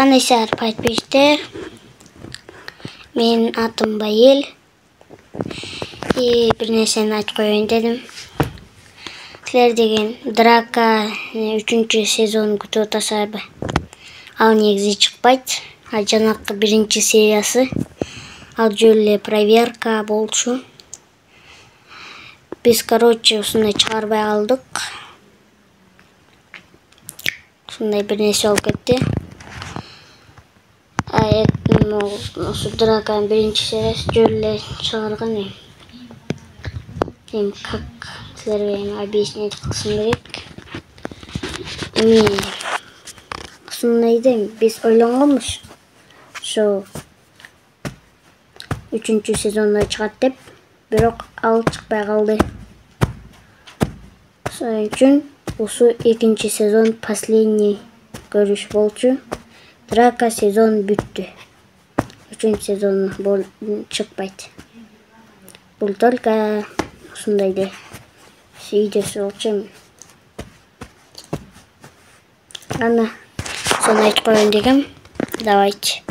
Qanday подписчиктер. Менин атым Байел. Бир нерсени айтып коеюн дедим. Силер деген Драка 3-сезон күтүп атасызбы? Ал негизи чыкпайт. Ал жанакы 1-сериясы. Ал жөн эле проверка болчу. Биз, ушундай чыгарбай калдык. Ушундай бир нерсе болуп кетти. Ошо Драканын 1-сериясы жөн эле чыгарган. Как силерге объяснить кылсам керек. Ушундайда биз ойлонгонбуз. Ошо 3-сезонда чыгат деп, бирок ал чыкпай калды. Ошон үчүн ушу 2-сезон последний көрүш болчу. Драка сезон бүттү. 3-сезон чыкпайт. Бул только ушундайда видеосу болчу. Ана, сону айтып коеюн дегем. Давайте.